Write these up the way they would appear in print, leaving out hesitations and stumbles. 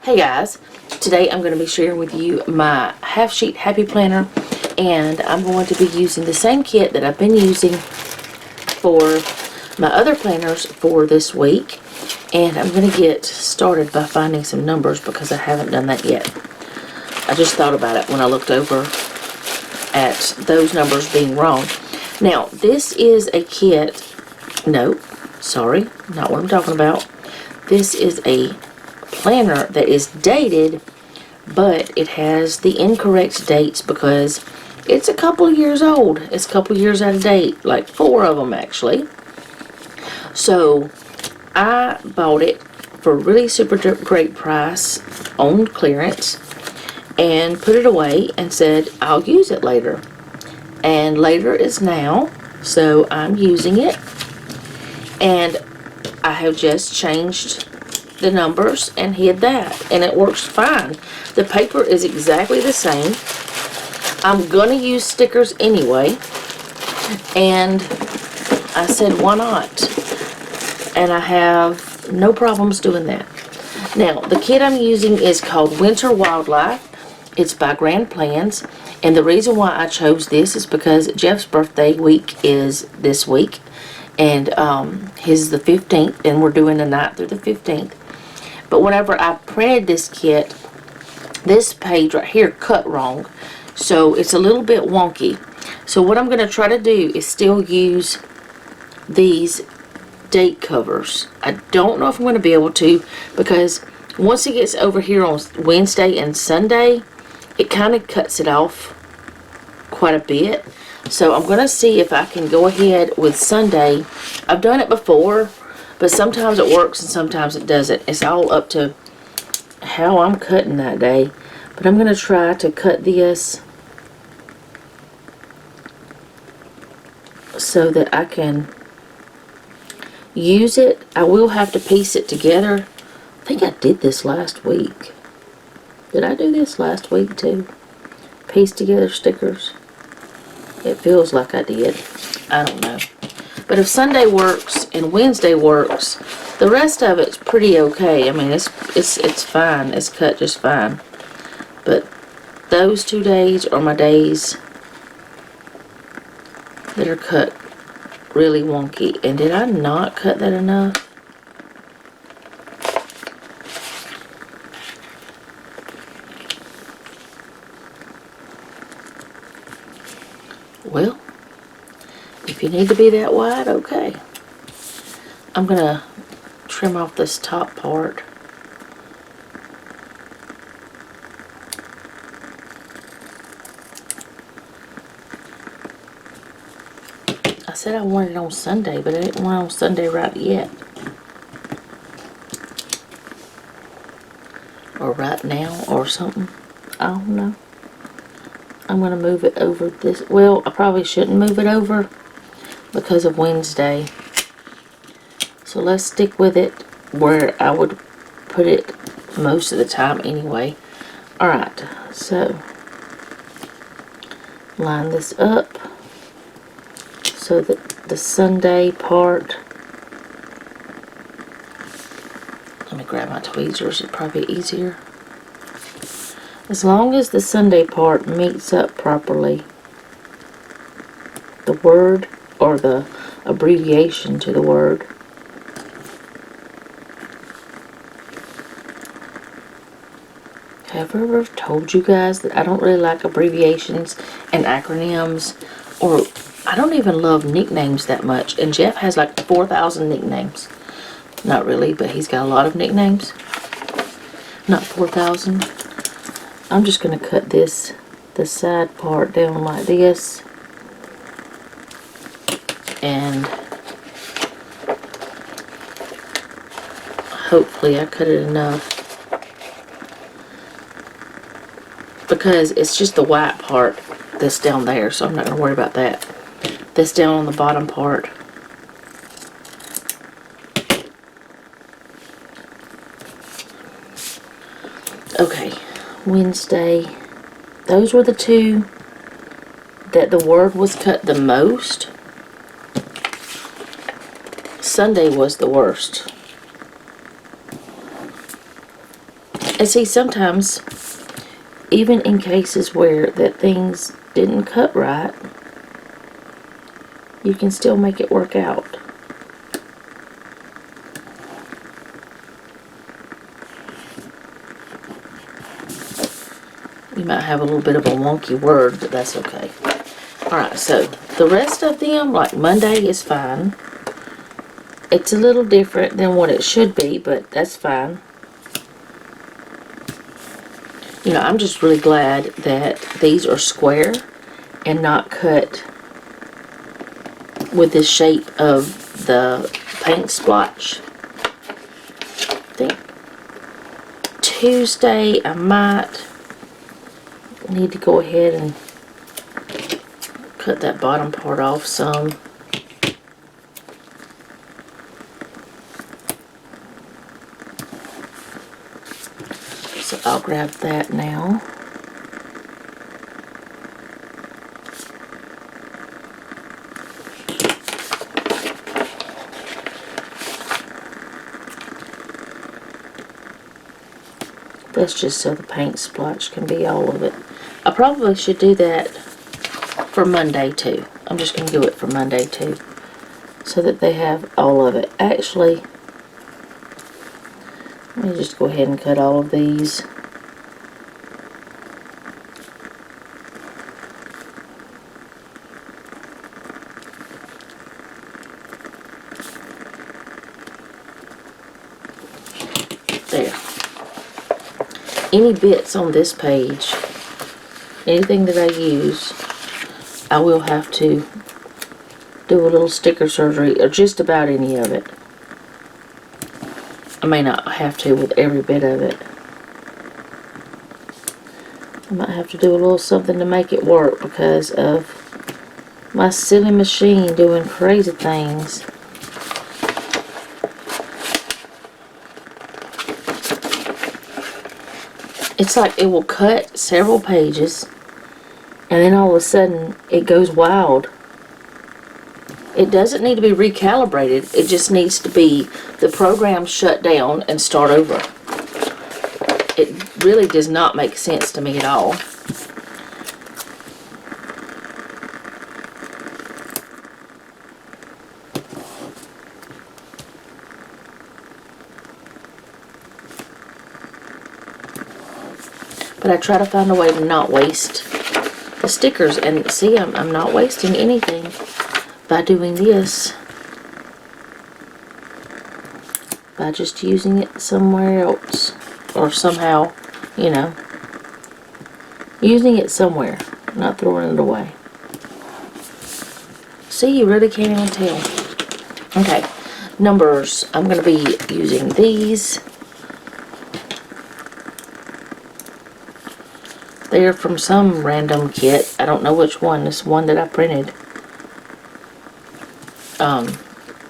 Hey guys, today I'm going to be sharing with you my half sheet happy planner, and I'm going to be using the same kit that I've been using for my other planners for this week. And I'm going to get started by finding some numbers because I haven't done that yet. I just thought about it when I looked over at those numbers being wrong. Now this is a kit, no, sorry, not what I'm talking about. This is a planner that is dated, but it has the incorrect dates because it's a couple of years old. It's a couple of years out of date, like 4 of them actually. So I bought it for a really super great price on clearance and put it away and said I'll use it later. And later is now, so I'm using it, and I have just changed the numbers and hid that, and it works fine. The paper is exactly the same. I'm gonna use stickers anyway, and I said why not, and I have no problems doing that. Now the kit I'm using is called Winter Wildlife. It's by Grand Plans, and the reason why I chose this is because Jeff's birthday week is this week, and his is the 15th, and we're doing the 9th through the 15th. But whenever I printed this kit, this page right here cut wrong, so it's a little bit wonky. So what I'm going to try to do is still use these date covers. I don't know if I'm going to be able to, because once it gets over here on Wednesday and Sunday, it kind of cuts it off quite a bit. So I'm going to see if I can go ahead with Sunday. I've done it before, but sometimes it works and sometimes it doesn't. It's all up to how I'm cutting that day. But I'm going to try to cut this so that I can use it. I will have to piece it together. I think I did this last week. Did I do this last week too? Piece together stickers. It feels like I did. I don't know. But if Sunday works and Wednesday works, the rest of it's pretty okay. I mean, it's fine. It's cut just fine. But those 2 days are my days that are cut really wonky. And did I not cut that enough? Well, if you need to be that wide, okay. I'm going to trim off this top part. I said I wanted it on Sunday, but I didn't want it on Sunday right yet. Or right now, or something. I don't know. I'm going to move it over this. Well, I probably shouldn't move it over because of Wednesday. So let's stick with it where I would put it most of the time anyway. Alright, so line this up so that the Sunday part, let me grab my tweezers, it'd probably be easier. As long as the Sunday part meets up properly, the word or the abbreviation to the word. Have I ever told you guys that I don't really like abbreviations and acronyms, or I don't even love nicknames that much, and Jeff has like 4,000 nicknames. Not really, but he's got a lot of nicknames. Not 4,000. I'm just going to cut this, the side part down like this, and hopefully I cut it enough, because it's just the white part that's down there, so I'm not going to worry about that. This down on the bottom part. Okay, Wednesday. Those were the 2 that the word was cut the most. Sunday was the worst. And see, sometimes, even in cases where that things didn't cut right, you can still make it work out. You might have a little bit of a wonky word, but that's okay. Alright, so the rest of them, like Monday is fine. It's a little different than what it should be, but that's fine. You know, I'm just really glad that these are square and not cut with the shape of the paint splotch. I think Tuesday I might need to go ahead and cut that bottom part off some. So I'll grab that now. That's just so the paint splotch can be all of it. I probably should do that for Monday too. I'm just going to do it for Monday too, so that they have all of it. Actually, let me just go ahead and cut all of these. There. Any bits on this page, anything that I use, I will have to do a little sticker surgery, or just about any of it. I may not have to with every bit of it. I might have to do a little something to make it work because of my silly machine doing crazy things. It's like it will cut several pages and then all of a sudden it goes wild. It doesn't need to be recalibrated. It just needs to be the program shut down and start over. It really does not make sense to me at all. But I try to find a way to not waste the stickers. And see, I'm not wasting anything by doing this. By just using it somewhere else. Or somehow, you know, using it somewhere. Not throwing it away. See, you really can't even tell. Okay, numbers. I'm going to be using these. They're from some random kit. I don't know which one. This one that I printed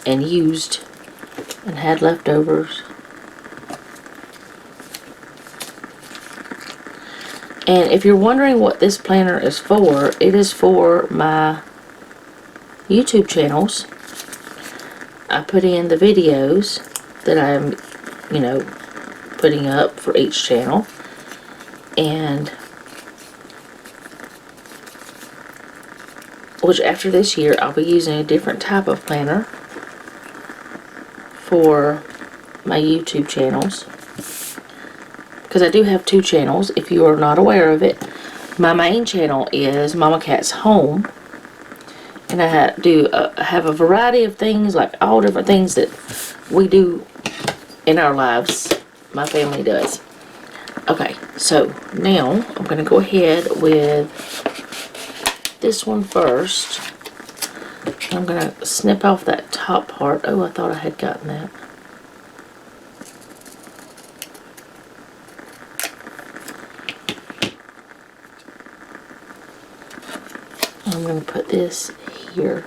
and used and had leftovers. And if you're wondering what this planner is for, it is for my YouTube channels. I put in the videos that I'm, you know, putting up for each channel. And which after this year, I'll be using a different type of planner for my YouTube channels. Because I do have two channels, if you are not aware of it. My main channel is Mama Cat's Home. And I have a variety of things, like all different things that we do in our lives. My family does. Okay, so now I'm going to go ahead with this one first. I'm going to snip off that top part. Oh, I thought I had gotten that. I'm going to put this here.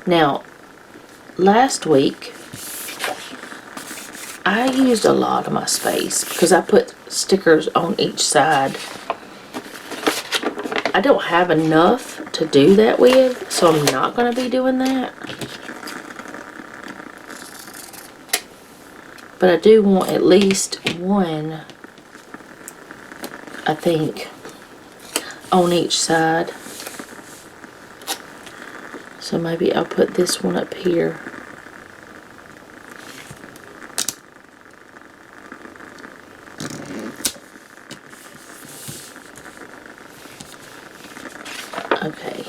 Now, last week, I used a lot of my space because I put stickers on each side. I don't have enough to do that with, so I'm not going to be doing that. But I do want at least one, I think, on each side. So maybe I'll put this one up here. Okay.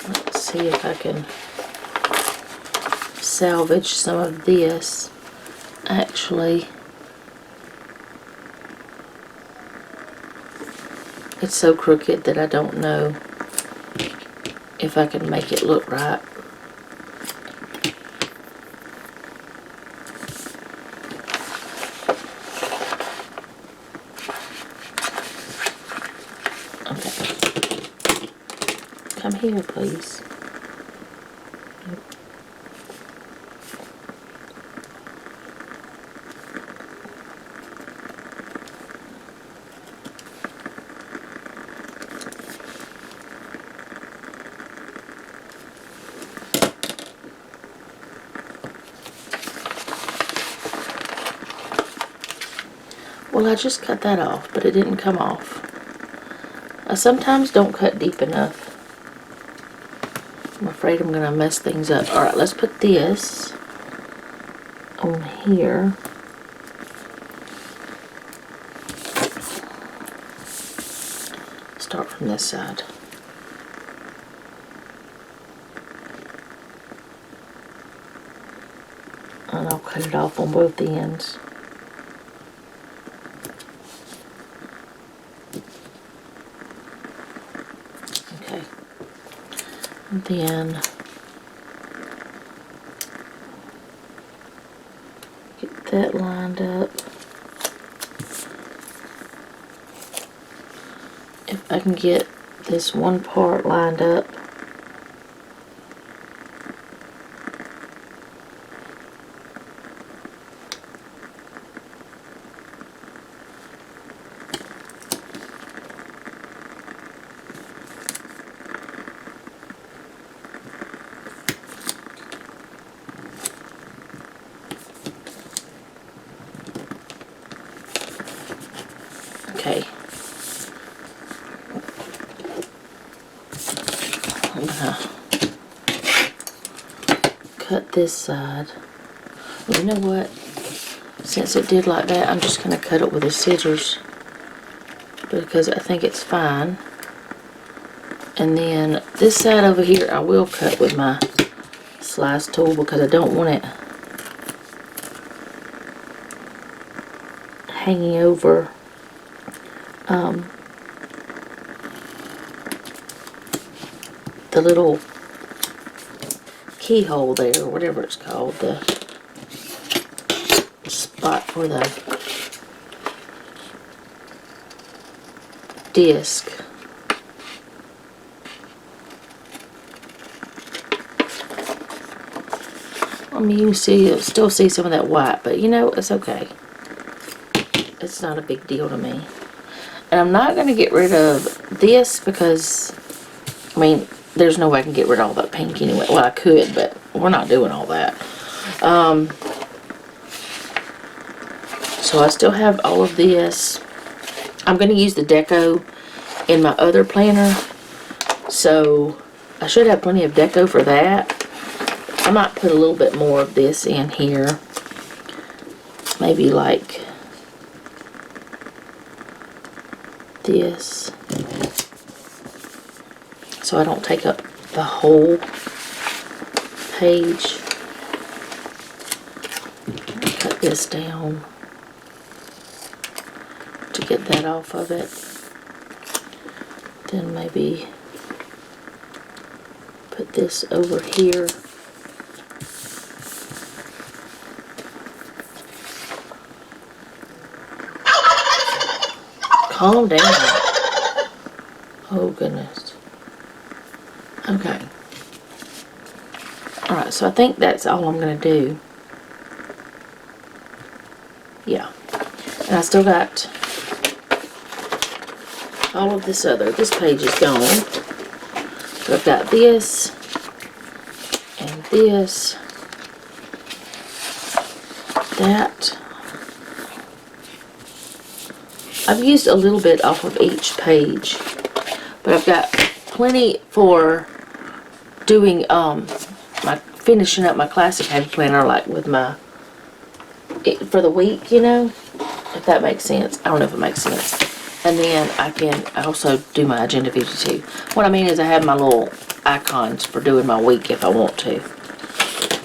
Let's see if I can salvage some of this. Actually, it's so crooked that I don't know if I can make it look right. Okay. Come here, please. Well, I just cut that off, but it didn't come off. I sometimes don't cut deep enough. I'm afraid I'm going to mess things up. Alright, let's put this on here. Start from this side. And I'll cut it off on both ends. Okay. And then get that lined up. If I can get this one part lined up. Okay. I'm gonna cut this side. You know what? Since it did like that, I'm just gonna cut it with the scissors because I think it's fine. And then this side over here, I will cut with my slice tool because I don't want it hanging over the little keyhole there, or whatever it's called, the spot for the disc. I mean, you can still see some of that white, but you know, it's okay. It's not a big deal to me. And I'm not going to get rid of this because, I mean, there's no way I can get rid of all that pink anyway. Well, I could, but we're not doing all that. So I still have all of this. I'm going to use the deco in my other planner. So I should have plenty of deco for that. I might put a little bit more of this in here. Maybe like this. So I don't take up the whole page. Cut this down to get that off of it. Then maybe put this over here. Calm down. Oh goodness. Okay. Alright, so I think that's all I'm going to do. Yeah. And I still got all of this page is gone. So I've got this, and this, that. I've used a little bit off of each page, but I've got plenty for doing my finishing up my classic happy planner, like with my for the week, you know, if that makes sense. I don't know if it makes sense. And then I can also do my Agenda 52. What I mean is I have my little icons for doing my week if I want to,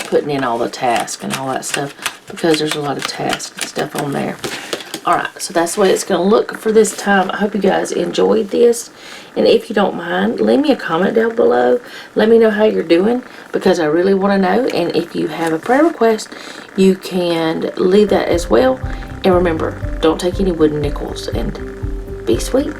putting in all the tasks and all that stuff, because there's a lot of tasks and stuff on there. Alright, so that's the way it's going to look for this time. I hope you guys enjoyed this. And if you don't mind, leave me a comment down below. Let me know how you're doing, because I really want to know. And if you have a prayer request, you can leave that as well. And remember, don't take any wooden nickels, and be sweet.